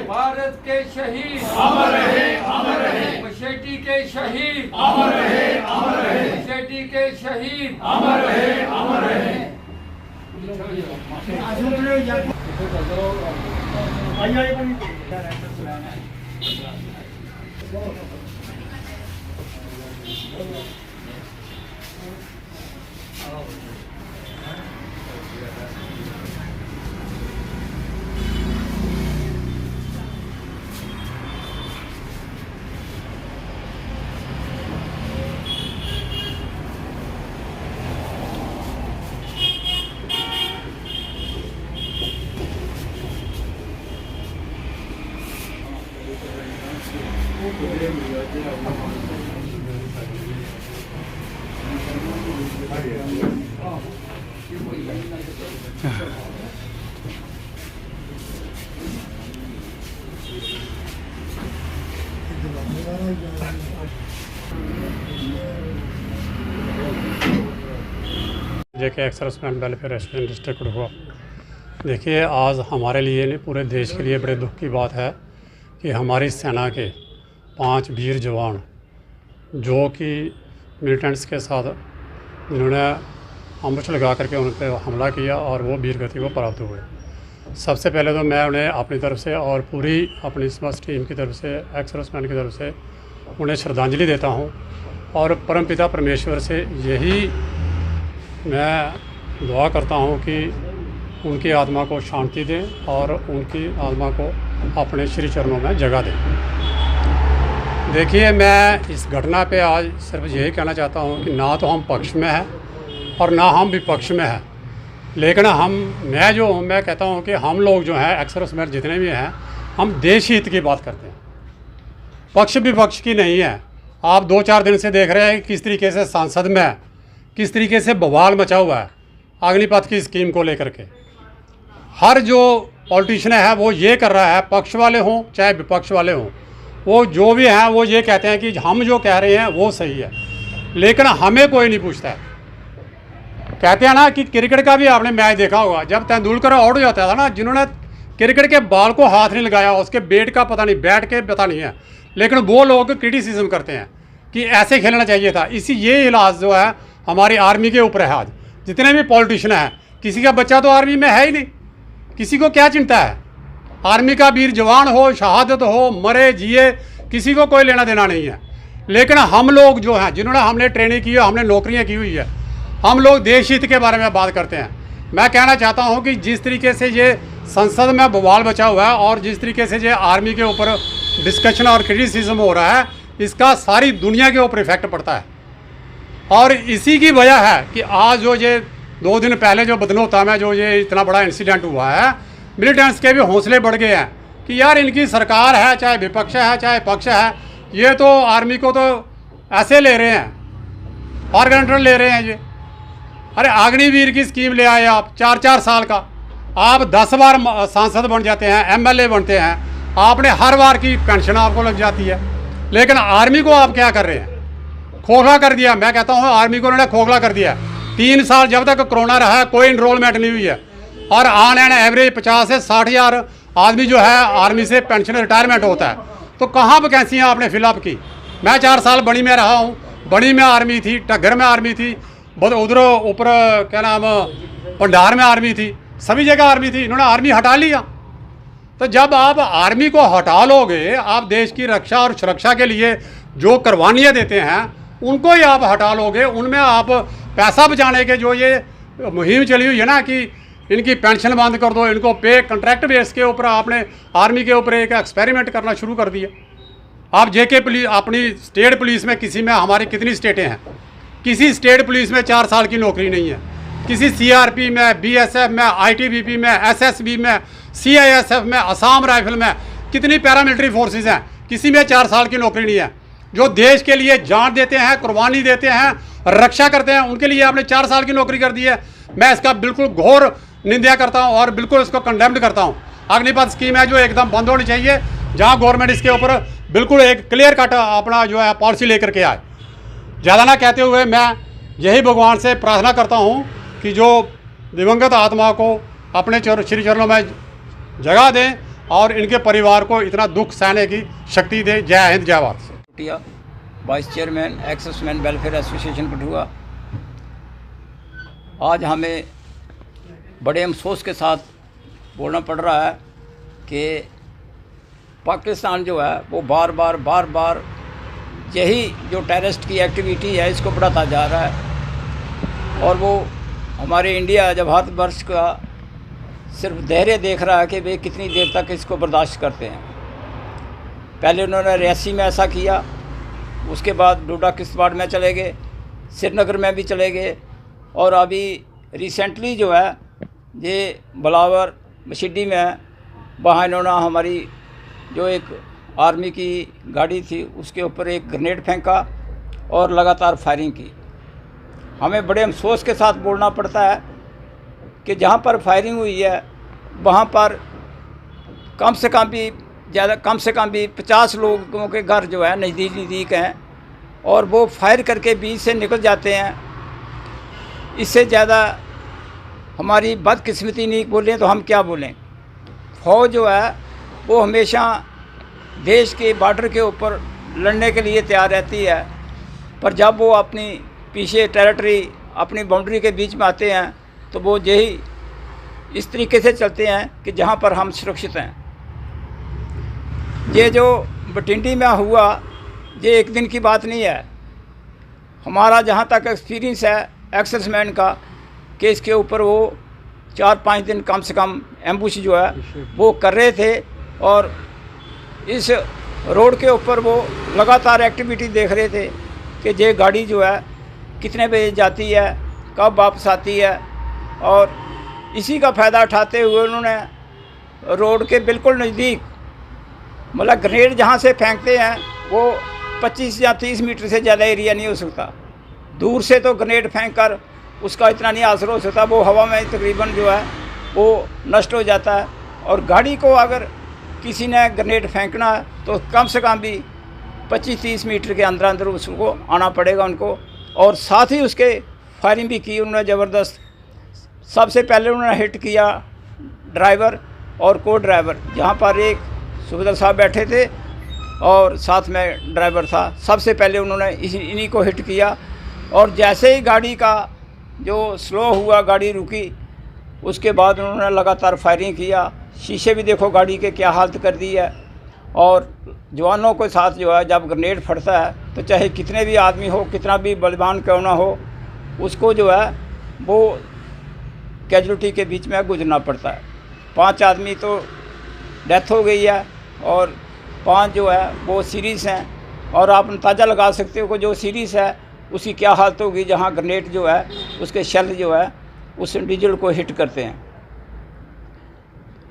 भारत के शहीद अमर रहे, अमर रहे। मशेटी के शहीद अमर रहे, अमर रहे। मशेटी के शहीद अमर रहे, अमर रहे। जेके एक्स-सर्विसमैन वेलफेयर एसोसिएशन डिस्ट्रिक्ट हुआ। देखिए, आज हमारे लिए नहीं पूरे देश के लिए बड़े दुख की बात है कि हमारी सेना के 5 वीर जवान जो कि मिलिटेंट्स के साथ जिन्होंने अम्बुश लगा करके उन पर हमला किया और वो वीर गति को प्राप्त हुए। सबसे पहले तो मैं उन्हें अपनी तरफ से और पूरी अपनी समस्त टीम की तरफ से एक्स-सर्विसमैन की तरफ से उन्हें श्रद्धांजलि देता हूँ और परमपिता परमेश्वर से यही मैं दुआ करता हूँ कि उनकी आत्मा को शांति दें और उनकी आत्मा को अपने श्री चरणों में जगह दें। देखिए, मैं इस घटना पे आज सिर्फ यही कहना चाहता हूँ कि ना तो हम पक्ष में हैं और ना हम विपक्ष में हैं, लेकिन मैं कहता हूँ कि हम लोग जो हैं एक्स-सर्विसमैन जितने भी हैं, हम देश हित की बात करते हैं, पक्ष विपक्ष की नहीं है। आप 2-4 दिन से देख रहे हैं कि किस तरीके से संसद में किस तरीके से बवाल मचा हुआ है अग्निपथ की स्कीम को लेकर के। हर जो पॉलिटिशियन है वो ये कर रहा है, पक्ष वाले हों चाहे विपक्ष वाले हों, वो जो भी हैं वो ये कहते हैं कि हम जो कह रहे हैं वो सही है, लेकिन हमें कोई नहीं पूछता है। कहते हैं ना कि क्रिकेट का भी आपने मैच देखा होगा, जब तेंदुलकर आउट हो जाता था ना, जिन्होंने क्रिकेट के बॉल को हाथ नहीं लगाया, उसके बैट का पता नहीं, बैट के पता नहीं है, लेकिन वो लोग क्रिटिसिज्म करते हैं कि ऐसे खेलना चाहिए था। ये इलाज जो है हमारी आर्मी के ऊपर है। आज जितने भी पॉलिटिशियन हैं, किसी का बच्चा तो आर्मी में है ही नहीं, किसी को क्या चिंता है? आर्मी का वीर जवान हो, शहादत हो, मरे जिए, किसी को कोई लेना देना नहीं है। लेकिन हम लोग जो हैं, जिन्होंने हमने ट्रेनिंग की है, हमने नौकरियां की हुई है, हम लोग देश हित के बारे में बात करते हैं। मैं कहना चाहता हूं कि जिस तरीके से ये संसद में बवाल बचा हुआ है और जिस तरीके से ये आर्मी के ऊपर डिस्कशन और क्रिटिसिज्म हो रहा है, इसका सारी दुनिया के ऊपर इफेक्ट पड़ता है। और इसी की वजह है कि आज जो ये 2 दिन पहले जो बदनोता में जो ये इतना बड़ा इंसिडेंट हुआ है, मिलिटेंट्स के भी हौसले बढ़ गए हैं कि यार इनकी सरकार है, चाहे विपक्ष है चाहे पक्ष है, ये तो आर्मी को तो ऐसे ले रहे हैं, फॉर ग्रांटेड ले रहे हैं ये। अरे अग्निवीर की स्कीम ले आए आप, 4-4 साल का, आप 10 बार सांसद बन जाते हैं, MLA बनते हैं, आपने हर बार की पेंशन आपको लग जाती है, लेकिन आर्मी को आप क्या कर रहे हैं? खोखला कर दिया। मैं कहता हूँ आर्मी को उन्होंने खोखला कर दिया। 3 साल जब तक कोरोना रहा है कोई इनरोलमेंट नहीं हुई है, और ऑन एंड एवरेज 50 से 60 हज़ार आदमी जो है आर्मी से पेंशन रिटायरमेंट होता है। तो कहाँ वैकेंसियाँ आपने फिलअप की? मैं 4 साल बड़ी में रहा हूँ, बड़ी में आर्मी थी, टग्गर में आर्मी थी, उधर ऊपर क्या नाम भंडार में आर्मी थी, सभी जगह आर्मी थी। इन्होंने आर्मी हटा लिया। तो जब आप आर्मी को हटा लोगे, आप देश की रक्षा और सुरक्षा के लिए जो कुर्बानियाँ देते हैं उनको ही आप हटा लोगे, उनमें आप पैसा बचाने के जो ये मुहिम चली हुई है ना कि इनकी पेंशन बंद कर दो, इनको पे कॉन्ट्रैक्ट बेस के ऊपर आपने आर्मी के ऊपर एक एक्सपेरिमेंट करना शुरू कर दिया। आप जेके पुलिस, अपनी स्टेट पुलिस में, किसी में, हमारी कितनी स्टेटें हैं, किसी स्टेट पुलिस में 4 साल की नौकरी नहीं है, किसी CRP में, BSF में, ITBP में, SSB में, CISF में, असम राइफल में, कितनी पैरामिलिट्री फोर्सेज हैं, किसी में 4 साल की नौकरी नहीं है। जो देश के लिए जान देते हैं, कुर्बानी देते हैं, रक्षा करते हैं, उनके लिए आपने 4 साल की नौकरी कर दी है। मैं इसका बिल्कुल घोर निंदा करता हूँ और बिल्कुल इसको कंडेम्ड करता हूँ। अग्निपथ स्कीम है जो एकदम बंद होनी चाहिए, जहाँ गवर्नमेंट इसके ऊपर बिल्कुल एक क्लियर कट अपना जो है पॉलिसी लेकर के आए। ज़्यादा ना कहते हुए मैं यही भगवान से प्रार्थना करता हूँ कि जो दिवंगत आत्मा को अपने श्री चरणों में जगह दें और इनके परिवार को इतना दुख सहने की शक्ति दें। जय हिंद, जय Bharat. Vice chairman ex-servicemen welfare association Kathua. आज हमें बड़े अफसोस के साथ बोलना पड़ रहा है कि पाकिस्तान जो है वो बार बार यही जो टेररिस्ट की एक्टिविटी है इसको बढ़ाता जा रहा है, और वो हमारे इंडिया जब भारतवर्ष का सिर्फ धैर्य देख रहा है कि वे कितनी देर तक इसको बर्दाश्त करते हैं। पहले उन्होंने रियासी में ऐसा किया, उसके बाद डोडा किश्तवाड़ में चले गए, श्रीनगर में भी चले गए, और अभी रिसेंटली जो है ये बिलावर मशीडी में वहाँ इन्होंने हमारी जो एक आर्मी की गाड़ी थी उसके ऊपर एक ग्रेनेड फेंका और लगातार फायरिंग की। हमें बड़े अफसोस के साथ बोलना पड़ता है कि जहाँ पर फायरिंग हुई है वहाँ पर कम से कम भी 50 लोगों के घर जो है नज़दीक हैं, और वो फायर करके बीच से निकल जाते हैं। इससे ज़्यादा हमारी बदकिस्मती नहीं बोलें तो हम क्या बोलें। फ़ौज जो है वो हमेशा देश के बॉर्डर के ऊपर लड़ने के लिए तैयार रहती है, पर जब वो अपनी पीछे टेरिटरी अपनी बाउंड्री के बीच में आते हैं तो वो यही इस तरीके से चलते हैं कि जहाँ पर हम सुरक्षित हैं। ये जो बटिंडी में हुआ ये एक दिन की बात नहीं है। हमारा जहाँ तक एक्सपीरियंस है एक्सेसमैन का कि इसके ऊपर वो 4-5 दिन कम से कम एम्बुश जो है वो कर रहे थे, और इस रोड के ऊपर वो लगातार एक्टिविटी देख रहे थे कि ये गाड़ी जो है कितने बजे जाती है, कब वापस आती है, और इसी का फ़ायदा उठाते हुए उन्होंने रोड के बिल्कुल नज़दीक मतलब ग्रेनेड जहाँ से फेंकते हैं वो 25 या 30 मीटर से ज़्यादा एरिया नहीं हो सकता। दूर से तो ग्रेनेड फेंक कर उसका इतना नहीं असर हो सकता, वो हवा में तकरीबन जो है वो नष्ट हो जाता है। और गाड़ी को अगर किसी ने ग्रेनेड फेंकना है तो कम से कम भी 25-30 मीटर के अंदर उसको आना पड़ेगा उनको। और साथ ही उसके फायरिंग भी की उन्होंने ज़बरदस्त। सबसे पहले उन्होंने हिट किया ड्राइवर और को ड्राइवर, जहाँ पर एक सूबेदार साहब बैठे थे और साथ में ड्राइवर था। सबसे पहले उन्होंने इन्हीं को हिट किया, और जैसे ही गाड़ी का जो स्लो हुआ, गाड़ी रुकी, उसके बाद उन्होंने लगातार फायरिंग किया। शीशे भी देखो गाड़ी के क्या हालत कर दी है। और जवानों के साथ जो है जब ग्रेनेड फटता है तो चाहे कितने भी आदमी हो, कितना भी बलवान क्यों ना हो, उसको जो है वो कैजुअल्टी के बीच में गुजरना पड़ता है। 5 आदमी तो डेथ हो गई है और 5 जो है वो सीरीज़ हैं, और आप अंदाज़ा लगा सकते हो कि जो सीरीज़ है उसकी क्या हालत होगी जहाँ ग्रेनेड जो है उसके शेल जो है उस इंडिविजुअल को हिट करते हैं।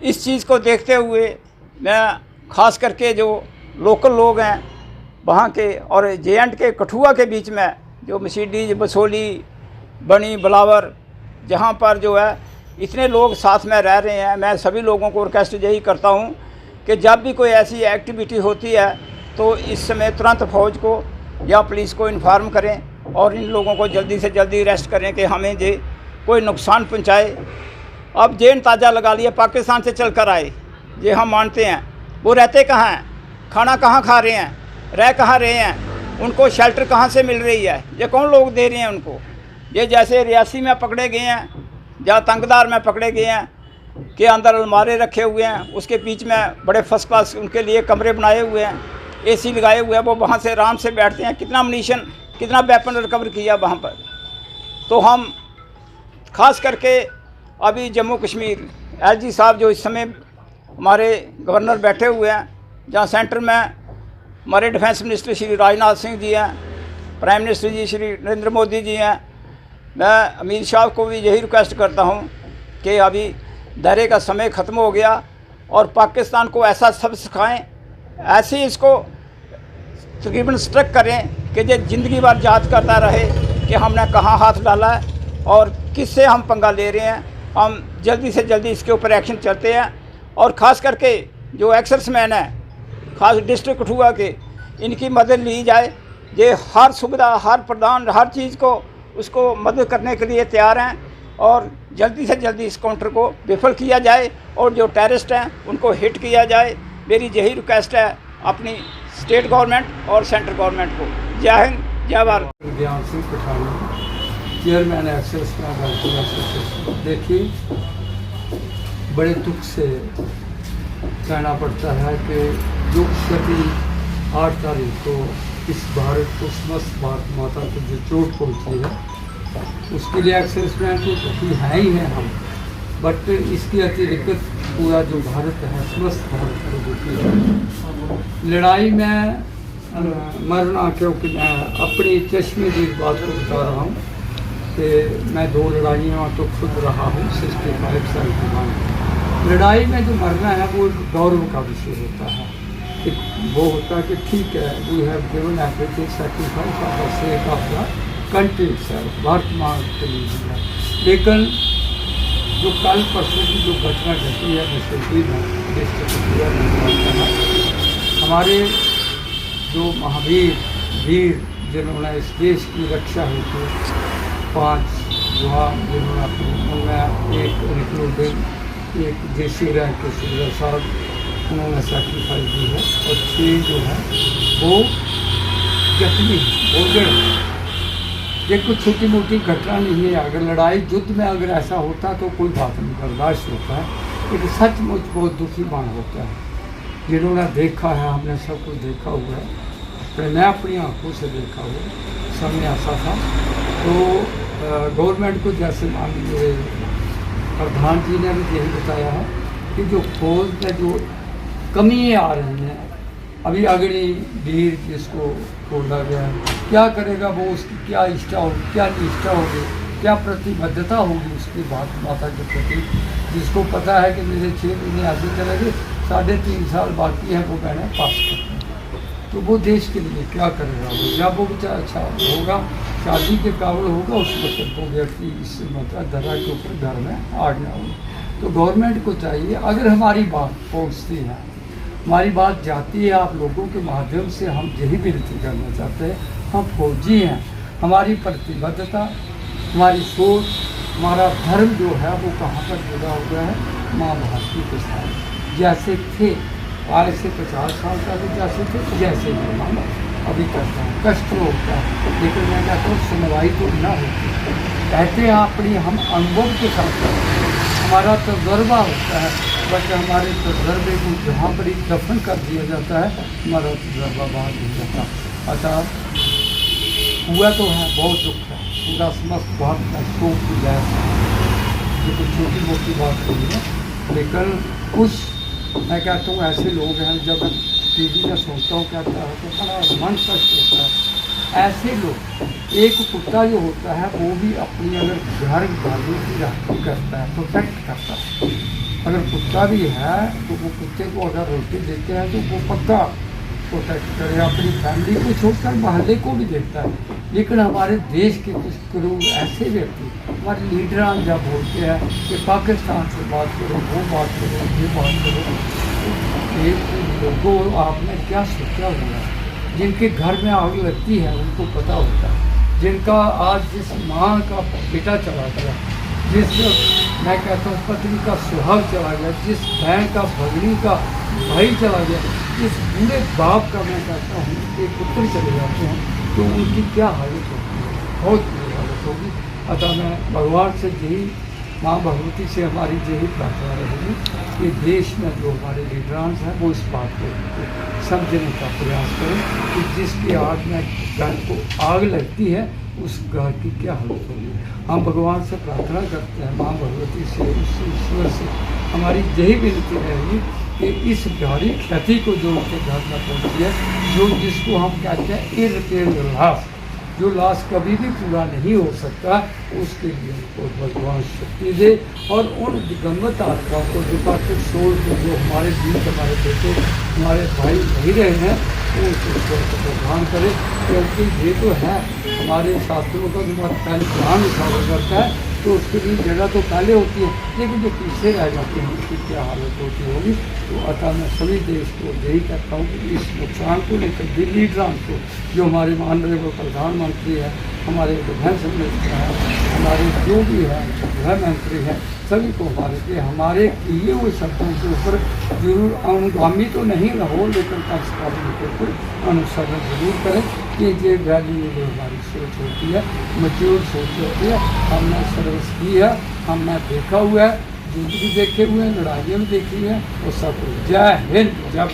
इस चीज़ को देखते हुए मैं ख़ास करके जो लोकल लोग हैं वहाँ के और JNT के कठुआ के बीच में जो मशीडी, बसोली, बनी, बिलावर, जहाँ पर जो है इतने लोग साथ में रह रहे हैं, मैं सभी लोगों को रिक्वेस्ट यही करता हूँ कि जब भी कोई ऐसी एक्टिविटी होती है तो इस समय तुरंत फ़ौज को या पुलिस को इन्फॉर्म करें और इन लोगों को जल्दी से जल्दी अरेस्ट करें कि हमें ये कोई नुकसान पहुँचाए। अब ये अंदाज़ा लगा लिया पाकिस्तान से चल कर आए, ये हम मानते हैं, वो रहते कहाँ हैं, खाना कहाँ खा रहे हैं, रह कहाँ रहे हैं, उनको शेल्टर कहाँ से मिल रही है, ये कौन लोग दे रहे हैं उनको। ये जैसे रियासी में पकड़े गए हैं या तंगदार में पकड़े गए हैं के अंदर अलमारे रखे हुए हैं, उसके बीच में बड़े फर्स्ट क्लास उनके लिए कमरे बनाए हुए हैं, AC लगाए हुए हैं, वो वहाँ से आराम से बैठते हैं। कितना अम्यूनिशन, कितना वेपन रिकवर किया वहाँ पर। तो हम ख़ास करके अभी जम्मू कश्मीर LG साहब जो इस समय हमारे गवर्नर बैठे हुए हैं, जहाँ सेंटर में हमारे डिफेंस मिनिस्टर श्री राजनाथ सिंह जी हैं, प्राइम मिनिस्टर जी श्री नरेंद्र मोदी जी हैं। मैं अमित शाह को भी यही रिक्वेस्ट करता हूँ कि अभी धैर्य का समय ख़त्म हो गया और पाकिस्तान को ऐसा सब सिखाएं, ऐसे इसको तकरीबन स्ट्रक करें कि ये ज़िंदगी भर याद करता रहे कि हमने कहाँ हाथ डाला है और किससे हम पंगा ले रहे हैं। हम जल्दी से जल्दी इसके ऊपर एक्शन चलते हैं और ख़ास करके जो एक्सर्समैन है खास डिस्ट्रिक्ट कठुआ के, इनकी मदद ली जाए। ये हर सुविधा, हर प्रदान, हर चीज़ को उसको मदद करने के लिए तैयार हैं और जल्दी से जल्दी इस काउंटर को विफल किया जाए और जो टेररिस्ट हैं उनको हिट किया जाए। मेरी यही रिक्वेस्ट है अपनी स्टेट गवर्नमेंट और सेंट्रल गवर्नमेंट को। जय हिंद, जय भारत। ज्ञान सिंह पठानी, चेयरमैन एक्सर्समैन एसोसिएशन। देखिए, बड़े दुख से कहना पड़ता है कि जो क्षति 8 तारीख को इस भारत को, समस्त भारत माता को जो चोट पहुंची है, उसके लिए एक्सर्समैन तो दुखी है ही हैं हम, बट इसकी अतिरिक्त पूरा जो भारत है, समस्त भारत को दुखी है। लड़ाई में मरना, क्योंकि मैं अपनी चश्मे की बात को बता रहा हूँ कि मैं 2 लड़ाइयाँ तो खुद रहा हूँ 65 साल के बाद। लड़ाई में जो मरना है वो गौरव का विषय होता है। एक वो होता है कि ठीक है, we have given everything sacrifice for the sake of the country self, Bharat माँ के लिए। लेकिन जो कल परसों की जो घटना घटी है मुश्किल में, हमारे जो महावीर वीर जिन्होंने इस देश की रक्षा हेतु 5 जवान जिन्होंने, उनमें एक इंक्लूडिंग एक JC रैंक के सुबह साहब, उन्होंने सैक्रिफाइस दी है और 6 जो है वो जख्मी हो गए। ये कुछ छोटी मोटी घटना नहीं है। अगर लड़ाई युद्ध में अगर ऐसा होता तो कोई बात नहीं, बर्दाश्त होता है। लेकिन सचमुच बहुत दुखी मन होता है। जिन्होंने देखा है, हमने सब कुछ देखा हुआ है, तो मैं अपनी आंखों से देखा हुआ, सामने ऐसा था। तो गवर्नमेंट को, जैसे मान लीजिए प्रधान जी ने भी यही बताया है कि जो फौज में जो कमियाँ आ रही हैं, अभी अग्नि वीर जिसको खोला गया है, क्या करेगा वो, उसकी क्या इष्टा होगी, क्या निष्ठा होगी, क्या प्रतिबद्धता होगी उसकी भारत माता के प्रति। जिसको पता है कि मेरे 6 महीने ऐसे चले गए, 3.5 साल बाकी है वो मैंने पास करना, तो वो देश के लिए क्या करेगा वो। जब वो बेचारा अच्छा होगा, शादी के काबिल होगा, उस वक्त वो व्यक्ति इस मतलब दरा के ऊपर घर में आ गया होगा। तो गवर्नमेंट को चाहिए, अगर हमारी बात पहुँचती है, हमारी बात जाती है आप लोगों के माध्यम से, हम यही विनती करना चाहते हैं, हम फौजी हैं, हमारी प्रतिबद्धता, हमारी सोच, हमारा धर्म जो है वो कहाँ पर जुड़ा हुआ है, माँ भारती के साथ जैसे थे आज से 50 साल पहले जैसे थे, जैसे ही हम अभी करते हैं। कष्ट होता है, लेकिन मैं कहता हूँ सुनवाई तो ना होती। कहते हैं अपनी हम अनुभव के साथ करते हैं, हमारा तजर्बा होता है, बट हमारे तजर्बे को जहाँ पर ही दफन कर दिया जाता है, हमारा तजर्बा बाहर नहीं जाता। अतः हुआ तो है, बहुत दुख है, पूरा समस्त बहुत का शोक की जाए, ये कुछ छोटी मोटी बात नहीं है। लेकिन कुछ मैं कहता हूँ ऐसे लोग हैं, जब टीवी में सुनता हूँ कहता है तो बड़ा मन कष्ट होता है। ऐसे लोग, एक कुत्ता जो होता है वो भी अपनी अगर घर वालों की राखी करता है, प्रोटेक्ट करता है। अगर कुत्ता भी है तो वो कुत्ते को अगर रोटी देते हैं तो वो पक्का प्रोटेक्ट करे, अपनी फैमिली को छोड़कर मोहल्ले को भी देखता है। लेकिन हमारे देश के कुछ लोग ऐसे व्यक्ति, हमारे लीडरान जब बोलते हैं कि पाकिस्तान से बात करो, वो बात करो, ये बात करो, तो लोगों आपने क्या सोचा हुआ है? जिनके घर में आग लगती है उनको पता होता है, जिनका आज जिस माँ का बेटा चला गया, जिस मैं कहता हूँ पत्नी का सुहाग चला गया, जिस बहन का भगनी का भाई चला गया, जिस बूढ़े बाप का मैं कहता हूँ कि पुत्र चले जाते हैं, तो उनकी क्या हालत होती है, बहुत बुरी हालत होगी। अतः मैं भगवान से यही, माँ भगवती से हमारी यही प्रार्थना रहेगी कि देश में जो हमारे लीडरान्स हैं वो इस बात को समझने का प्रयास करें कि जिसकी आग में घर को आग लगती है उस घर की क्या हालत होगी। हम भगवान से प्रार्थना करते हैं, माँ भगवती से, उस ईश्वर से हमारी यही विनती रहेगी कि इस भारी क्षति को जो उनके घर में पहुँची है, जो जिसको हम कहते हैं इररिपेयरेबल लॉस, जो लॉस कभी भी पूरा नहीं हो सकता, उसके लिए उनको भगवान शक्ति दे। और उन दिगंबत आत्माओं को, डिपार्टेड सोल को, जो हमारे बीच हमारे बेटे, हमारे भाई नहीं रहे हैं, वो उस ईश्वर को प्रदान करे, क्योंकि ये तो है हमारे शास्त्रों का जो बहुत पहले ध्यान उठाया करता है, तो उसके लिए जगह तो पहले होती है, लेकिन जो पीछे रह जाते हैं उसकी क्या हालत होती होगी। तो अतः मैं सभी देश को यही कहता हूँ कि इस नुकसान को लेकर भी लीडरान को, जो हमारे माननीय प्रधानमंत्री है, हमारे डिफेंस मिनिस्टर हैं, हमारे जो भी है गृह मंत्री हैं, सभी को हमारे किए हुए शब्दों के ऊपर जरूर अनुगामी तो नहीं रहो, लेकिन कम से कम उनके ऊपर अनुसरण जरूर करें कि ये वैल्यू जो हमारी सोच होती है, मच्योर सोच होती है। हमने सर्विस की है, हमने देखा हुआ है, युद्ध भी देखे हुए हैं, लड़ाइयाँ भी देखी हैं, वो सब। जय हिंद। जय